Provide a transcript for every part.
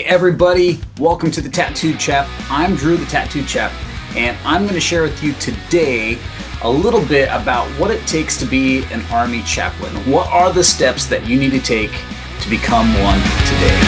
everybody, welcome to the Tattooed Chap. I'm Drew, the Tattooed Chap, and I'm going to share with you today a little bit about what it takes to be an Army chaplain. What are the steps that you need to take to become one today?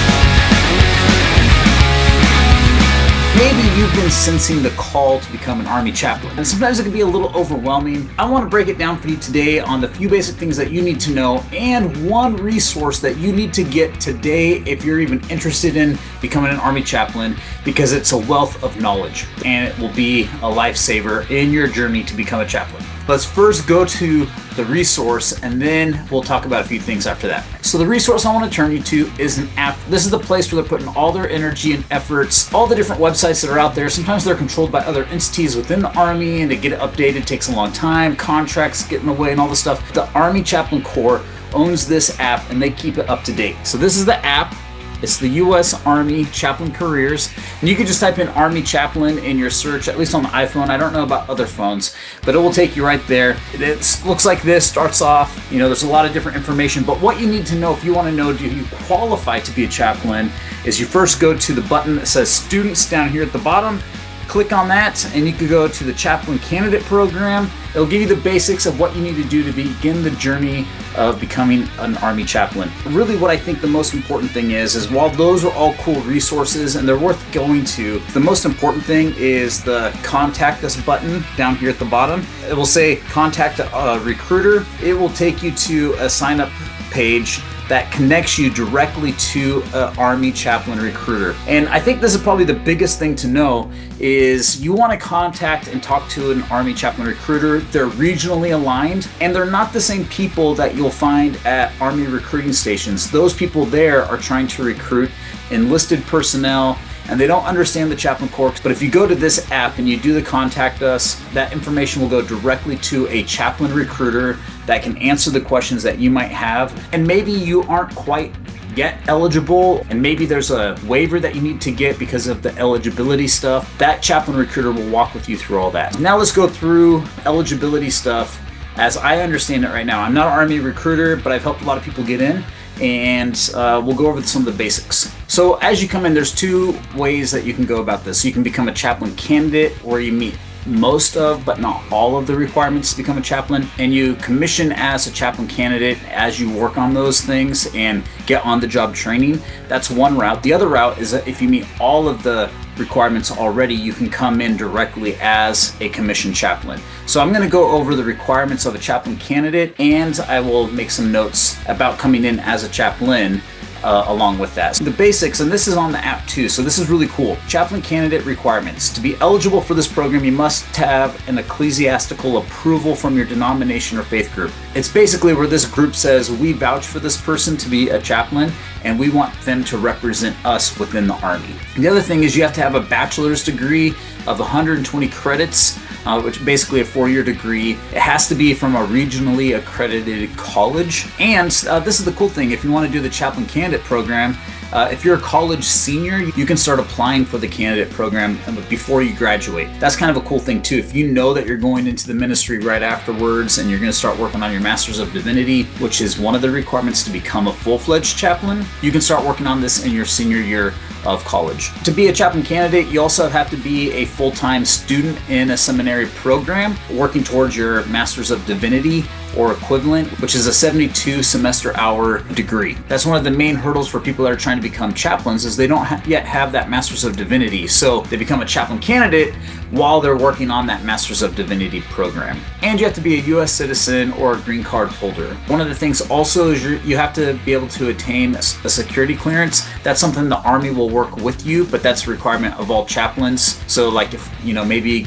Maybe you've been sensing the call to become an Army chaplain, and sometimes it can be a little overwhelming. I want to break it down for you today on the few basic things that you need to know and one resource that you need to get today if you're even interested in becoming an Army chaplain, because it's a wealth of knowledge and it will be a lifesaver in your journey to become a chaplain. Let's first go to the resource and then we'll talk about a few things after that. So the resource I want to turn you to is an app. This is the place where they're putting all their energy and efforts, all the different websites that are out there. Sometimes they're controlled by other entities within the Army, and to get it updated takes a long time, contracts get in the way and all this stuff. The Army Chaplain Corps owns this app and they keep it up to date. So this is the app. It's the U.S. Army Chaplain Careers, and you can just type in Army Chaplain in your search, at least on the iPhone. I don't know about other phones, but it will take you right there. It looks like this, starts off, there's a lot of different information, but what you need to know if you want to know, do you qualify to be a chaplain, is you first go to the button that says Students down here at the bottom. Click on that and you can go to the Chaplain Candidate program. It'll give you the basics of what you need to do to begin the journey of becoming an Army chaplain. Really what I think the most important thing is while those are all cool resources and they're worth going to, the most important thing is the Contact Us button down here at the bottom. It will say Contact a Recruiter. It will take you to a sign up page that connects you directly to an Army chaplain recruiter. And I think this is probably the biggest thing to know is you want to contact and talk to an Army chaplain recruiter. They're regionally aligned and they're not the same people that you'll find at Army recruiting stations. Those people there are trying to recruit enlisted personnel and they don't understand the Chaplain Corps. But if you go to this app and you do the Contact Us, that information will go directly to a chaplain recruiter that can answer the questions that you might have. And maybe you aren't quite yet eligible, and maybe there's a waiver that you need to get because of the eligibility stuff. That chaplain recruiter will walk with you through all that. Now let's go through eligibility stuff as I understand it right now. I'm not an Army recruiter, but I've helped a lot of people get in, and we'll go over some of the basics. So as you come in, there's two ways that you can go about this. You can become a chaplain candidate, where you meet most of, but not all of the requirements to become a chaplain, and you commission as a chaplain candidate as you work on those things and get on the job training. That's one route. The other route is that if you meet all of the requirements already, you can come in directly as a commissioned chaplain. So I'm going to go over the requirements of a chaplain candidate, and I will make some notes about coming in as a chaplain along with that. So the basics, and this is on the app too, so this is really cool. Chaplain candidate requirements. To be eligible for this program, you must have an ecclesiastical approval from your denomination or faith group. It's basically where this group says, we vouch for this person to be a chaplain and we want them to represent us within the Army. The other thing is you have to have a bachelor's degree of 120 credits, which is basically a 4-year degree. It has to be from a regionally accredited college. And this is the cool thing, if you want to do the chaplain candidate program, if you're a college senior, you can start applying for the candidate program before you graduate. That's kind of a cool thing too. If you know that you're going into the ministry right afterwards and you're going to start working on your Master's of Divinity, which is one of the requirements to become a full-fledged chaplain, you can start working on this in your senior year of college. To be a chaplain candidate, you also have to be a full-time student in a seminary program working towards your Master's of Divinity or equivalent, which is a 72 semester hour degree. That's one of the main hurdles for people that are trying to become chaplains, is they don't yet have that Master's of Divinity. So they become a chaplain candidate while they're working on that Master's of Divinity program. And you have to be a US citizen or a green card holder. One of the things also is you have to be able to attain a security clearance. That's something the Army will work with you, but that's a requirement of all chaplains. So like if, maybe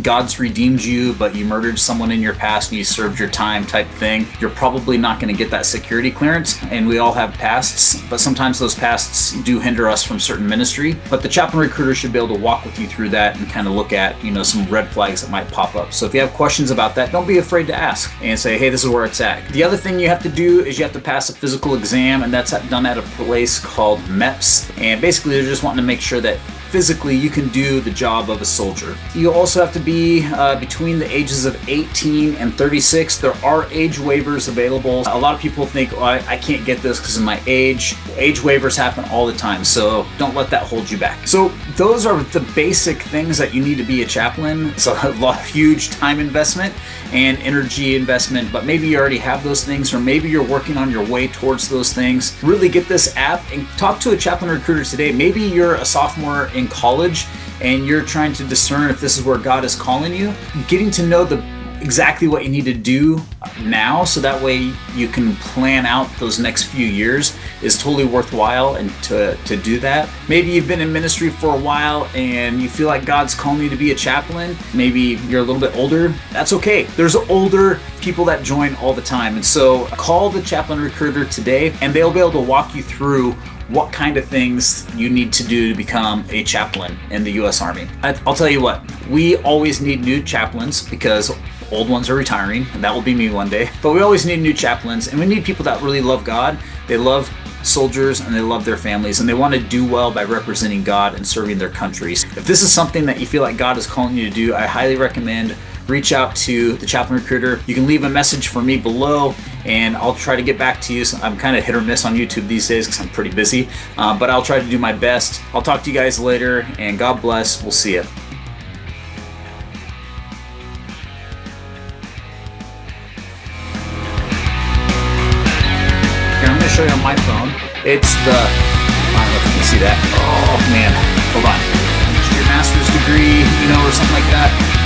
God's redeemed you, but you murdered someone in your past and you served your time type thing, you're probably not going to get that security clearance. And we all have pasts, but sometimes those pasts do hinder us from certain ministry. But the chaplain recruiter should be able to walk with you through that and kind of look at, some red flags that might pop up. So if you have questions about that, don't be afraid to ask and say, hey, this is where it's at. The other thing you have to do is you have to pass a physical exam, and that's done at a place called MEPS. And basically they're just wanting to make sure that physically you can do the job of a soldier. You also have to be between the ages of 18 and 36. There are age waivers available. A lot of people think, oh, I can't get this because of my age. Age waivers happen all the time, so don't let that hold you back. So those are the basic things that you need to be a chaplain. It's a huge time investment and energy investment, but maybe you already have those things, or maybe you're working on your way towards those things. Really get this app and talk to a chaplain recruiter today. Maybe you're a sophomore in college and you're trying to discern if this is where God is calling you. Getting to know exactly what you need to do now, so that way you can plan out those next few years, is totally worthwhile. And to do that, maybe you've been in ministry for a while and you feel like God's calling you to be a chaplain. Maybe you're a little bit older. That's okay. There's older people that join all the time. And so call the chaplain recruiter today and they'll be able to walk you through what kind of things you need to do to become a chaplain in the U.S. Army. I'll tell you what, we always need new chaplains because old ones are retiring, and that will be me one day. But we always need new chaplains, and we need people that really love God. They love soldiers and they love their families, and they want to do well by representing God and serving their countries. If this is something that you feel like God is calling you to do, I highly recommend reach out to the chaplain recruiter. You can leave a message for me below and I'll try to get back to you. So I'm kind of hit or miss on YouTube these days because I'm pretty busy, but I'll try to do my best. I'll talk to you guys later, and God bless. We'll see you. I'm going to show you on my phone. It's the, I don't know if you can see that. Oh man, hold on. It's your master's degree, or something like that.